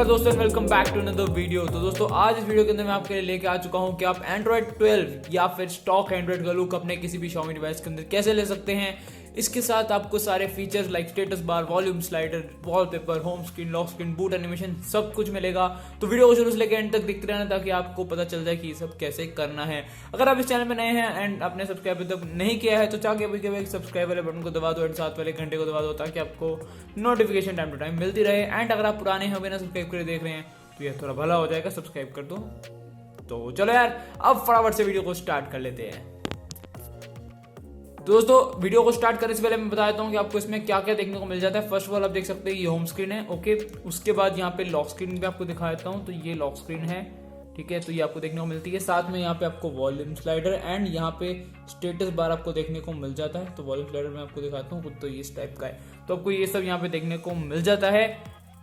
नमस्कार दोस्तों, welcome back to another video. तो दोस्तों आज इस वीडियो के अंदर मैं आपके लिए लेके आ चुका हूं कि आप Android 12 या फिर स्टॉक एंड्रॉइड का लुक अपने किसी भी Xiaomi डिवाइस के अंदर कैसे ले सकते हैं। इसके साथ आपको सारे features like status bar, volume slider, wallpaper, home screen, lock screen, boot animation सब कुछ मिलेगा। तो वीडियो को शुरू से लेकर एंड तक देखते रहना ताकि आपको पता चल जाए कि ये सब कैसे करना है। अगर आप इस चैनल में नए हैं एंड आपने सब्सक्राइब अभी तक नहीं किया है तो चाहे अभी सब्सक्राइब वाले बटन को दबा दो एंड साथ वाले घंटे को दबा दो ताकि आपको नोटिफिकेशन टाइम टू टाइम मिलती रहे। एंड अगर आप पुराने हो बिना सब्सक्राइब करे देख रहे हैं तो ये थोड़ा भला हो जाएगा, सब्सक्राइब कर दो। तो चलो यार अब फटाफट से वीडियो को स्टार्ट कर लेते हैं। तो दोस्तों वीडियो को स्टार्ट करने से पहले मैं बता देता हूँ कि आपको इसमें क्या क्या देखने को मिल जाता है। फर्स्ट ऑफ ऑल आप देख सकते हैं ये होम स्क्रीन है, ओके। उसके बाद यहाँ पे लॉक स्क्रीन भी आपको दिखा देता हूँ। तो ये लॉक स्क्रीन है, ठीक है, तो ये आपको देखने को मिलती है। साथ में यहाँ पे आपको वॉल्यूम स्लाइडर एंड यहाँ पे स्टेटस बार आपको देखने को मिल जाता है। तो वॉल्यूम स्लाइडर मैं आपको दिखाता हूँ, तो इस टाइप का है। तो आपको ये सब यहाँ पे देखने को मिल जाता है।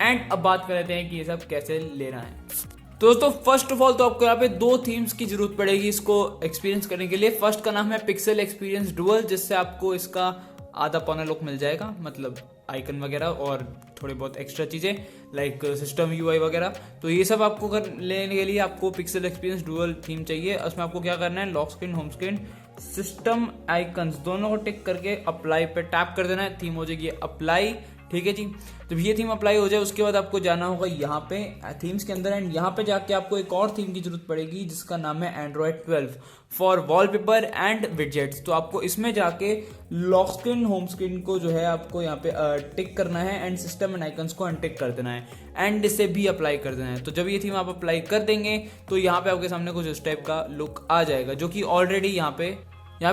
एंड अब बात कर लेते हैं कि ये सब कैसे लेना है। तो दोस्तों फर्स्ट ऑफ ऑल तो आपको यहाँ पे दो थीम्स की जरूरत पड़ेगी इसको एक्सपीरियंस करने के लिए। फर्स्ट का नाम है पिक्सल एक्सपीरियंस डुअल, जिससे आपको इसका आधा पौना लुक मिल जाएगा, मतलब आइकन वगैरह और थोड़ी बहुत एक्स्ट्रा चीजें लाइक सिस्टम यूआई वगैरह। तो ये सब आपको लेने के लिए आपको पिक्सल एक्सपीरियंस डुअल थीम चाहिए। उसमें आपको क्या करना है, lock screen, home screen, system icons दोनों को टिक करके अप्लाई पे टैप कर देना है। थीम हो जाएगी अप्लाई, ठीक है जी। तो ये थीम अप्लाई हो जाए उसके बाद आपको जाना होगा यहाँ पे थीम्स के अंदर एंड यहाँ पे जाके आपको एक और थीम की जरूरत पड़ेगी जिसका नाम है Android 12 फॉर वॉलपेपर एंड विडजेट्स। तो आपको इसमें जाके लॉक स्क्रीन, होम स्क्रीन को जो है आपको यहाँ पे टिक करना है एंड सिस्टम एंड आइकन्स को अनटिक कर देना है एंड इसे भी अप्लाई कर देना है। तो जब ये थीम आप अप्लाई कर देंगे तो यहाँ पे आपके सामने कुछ इस टाइप का लुक आ जाएगा, जो कि ऑलरेडी यहाँ पे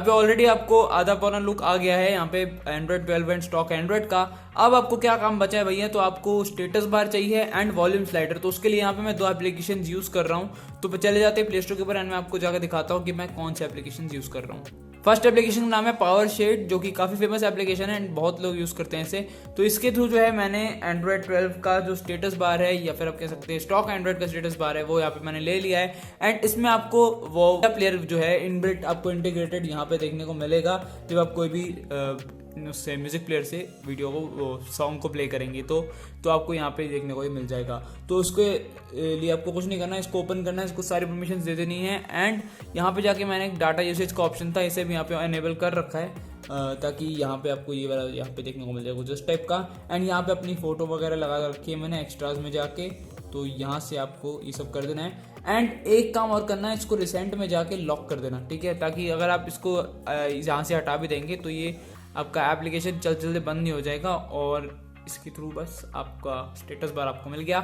ऑलरेडी आपको आधा पौना लुक आ गया है यहाँ पे Android 12 एंड स्टॉक एंड्रॉइड का। अब आपको क्या काम बचा है भैया, तो आपको स्टेटस बार चाहिए एंड वॉल्यूम स्लाइडर। तो उसके लिए यहाँ पे मैं दो एप्लीकेशन यूज कर रहा हूँ। तो चले जाते हैं प्ले स्टोर के ऊपर एंड मैं आपको जाकर दिखाता हूँ कि मैं कौन से एप्लीकेशन यूज कर रहा हूँ। फर्स्ट एप्लीकेशन का नाम है पावर शेड, जो कि काफी फेमस एप्लीकेशन है एंड बहुत लोग यूज करते हैं इसे। तो इसके थ्रू जो है मैंने Android 12 का जो स्टेटस बार है या फिर आप कह सकते हैं स्टॉक एंड्रॉइड का स्टेटस बार है वो यहाँ पे मैंने ले लिया है। एंड इसमें आपको वो प्लेयर जो है इनबिल्ट आपको इंटीग्रेटेड यहाँ पे देखने को मिलेगा जब आप कोई भी उससे म्यूजिक प्लेयर से वीडियो को सॉन्ग को प्ले करेंगे तो आपको यहाँ पे देखने को ही मिल जाएगा। तो उसके लिए आपको कुछ नहीं करना है, इसको ओपन करना है, इसको सारी परमिशन दे देनी है। एंड यहाँ पे जाके मैंने एक डाटा यूसेज का ऑप्शन था, इसे भी यहाँ पे एनेबल कर रखा है ताकि यहाँ पे आपको ये वाला यहाँ पे देखने को मिल जाएगा जिस टाइप का। एंड यहाँ पे अपनी फोटो वगैरह लगा रखी है मैंने एक्स्ट्राज में जाके, तो यहाँ से आपको ये सब कर देना है। एंड एक काम और करना है, इसको रिसेंट में जाके लॉक कर देना, ठीक है, ताकि अगर आप इसको यहाँ से हटा भी देंगे तो ये आपका एप्लीकेशन जल्दी बंद नहीं हो जाएगा और इसके थ्रू बस आपका स्टेटस बार आपको मिल गया।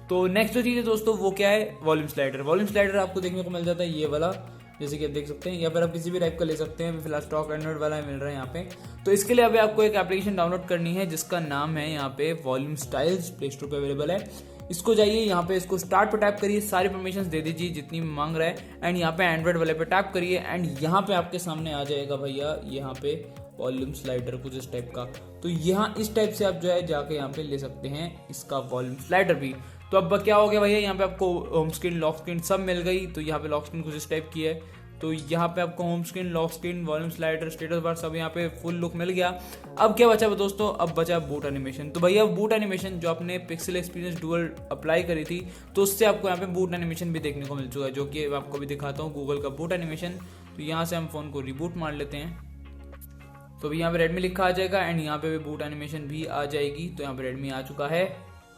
तो नेक्स्ट जो चीज़ है दोस्तों वो क्या है, वॉल्यूम स्लाइडर। वॉल्यूम स्लाइडर आपको देखने को मिल जाता है ये वाला, जैसे कि आप देख सकते हैं, या फिर आप किसी भी टाइप का ले सकते हैं। फिलहाल स्टॉक एंड्रॉइड वाला मिल रहा है यहाँ पे। तो इसके लिए अभी आपको एक एप्लीकेशन डाउनलोड करनी है जिसका नाम है यहाँ पे वॉल्यूम स्टाइल्स, प्ले स्टोर पे अवेलेबल है। इसको जाइए यहाँ पे, इसको स्टार्ट पे टैप करिए, सारी परमिशंस दे दीजिए जितनी मांग रहा है एंड यहाँ पे एंड्रॉइड वाले पे टैप करिए एंड यहाँ पे आपके सामने आ जाएगा भैया यहाँ पे वॉल्यूम स्लाइडर कुछ इस टाइप का। तो यहाँ इस टाइप से आप जो है जाके यहाँ पे ले सकते हैं इसका वॉल्यूम स्लाइडर भी। तो अब क्या हो गया भैया, यहाँ पे आपको होम स्क्रीन, लॉक स्क्रीन सब मिल गई। तो यहाँ पे लॉक स्क्रीन कुछ इस टाइप की है, तो यहाँ पे आपको home screen, lock screen, volume slider, status bar सब यहाँ पे फुल लुक मिल गया। अब क्या बचा दोस्तों, अब बचा बूट एनिमेशन। तो भैया बूट एनिमेशन जो आपने पिक्सल एक्सपीरियंस डुअल अप्लाई करी थी तो उससे आपको यहाँ पे बूट एनिमेशन भी देखने को मिल चुका है, जो कि आपको भी दिखाता हूँ गूगल का बूट एनिमेशन। तो यहाँ से हम फोन को रिबूट मार लेते हैं तो भी यहाँ पे रेडमी लिखा आ जाएगा एंड यहाँ पे भी बूट एनिमेशन भी आ जाएगी। तो यहाँ पे रेडमी आ चुका है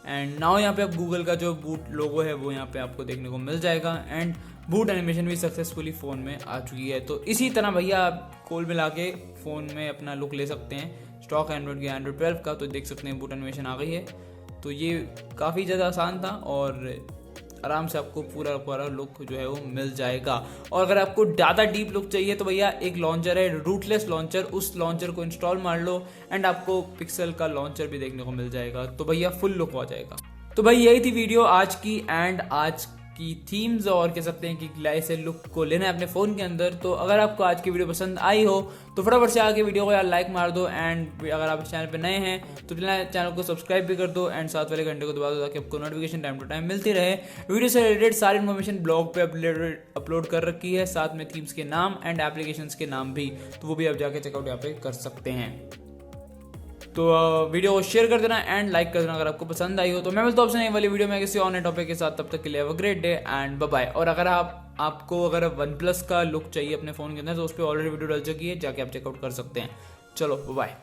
एंड नाउ यहाँ पे आप गूगल का जो बूट लोगो है वो यहाँ पे आपको देखने को मिल जाएगा एंड बूट एनिमेशन भी सक्सेसफुली फ़ोन में आ चुकी है। तो इसी तरह भैया आप कोल मिला के फ़ोन में अपना लुक ले सकते हैं स्टॉक एंड्रॉइड के Android 12 का। तो देख सकते हैं बूट एनिमेशन आ गई है। तो ये काफ़ी ज़्यादा आसान था और आराम से आपको पूरा लुक जो है वो मिल जाएगा। और अगर आपको ज़्यादा डीप लुक चाहिए तो भैया एक लॉन्चर है रूटलेस लॉन्चर, उस लॉन्चर को इंस्टॉल मार लो एंड आपको पिक्सल का लॉन्चर भी देखने को मिल जाएगा। तो भैया फुल लुक हो जाएगा। तो भाई यही थी वीडियो आज की एंड आज की थीम्स और कह सकते हैं कि ऐसे लुक को लेना है अपने फ़ोन के अंदर। तो अगर आपको आज की वीडियो पसंद आई हो तो फटाफट से आके वीडियो को यार लाइक मार दो एंड अगर आप इस चैनल पे नए हैं तो चैनल को सब्सक्राइब भी कर दो एंड साथ वाले घंटे को दबा दो ताकि आपको नोटिफिकेशन टाइम टू टाइम मिलती रहे। वीडियो से रिलेटेड सारी इन्फॉर्मेशन ब्लॉग पे अपलोड कर रखी है, साथ में थीम्स के नाम एंड एप्लीकेशंस के नाम भी, तो वो भी आप जाके चेकआउट यहाँ पे कर सकते हैं। तो वीडियो को शेयर कर देना एंड लाइक कर देना अगर आपको पसंद आई हो। तो मैं मिलता हूँ आपसे नई वाली वीडियो में किसी और नए टॉपिक के साथ, तब तक के लिए have a great day and bye bye. और अगर आपको अगर वन प्लस का लुक चाहिए अपने फ़ोन के अंदर तो उस पर ऑलरेडी वीडियो डल चुकी है, जाके आप चेकआउट कर सकते हैं। चलो बाय।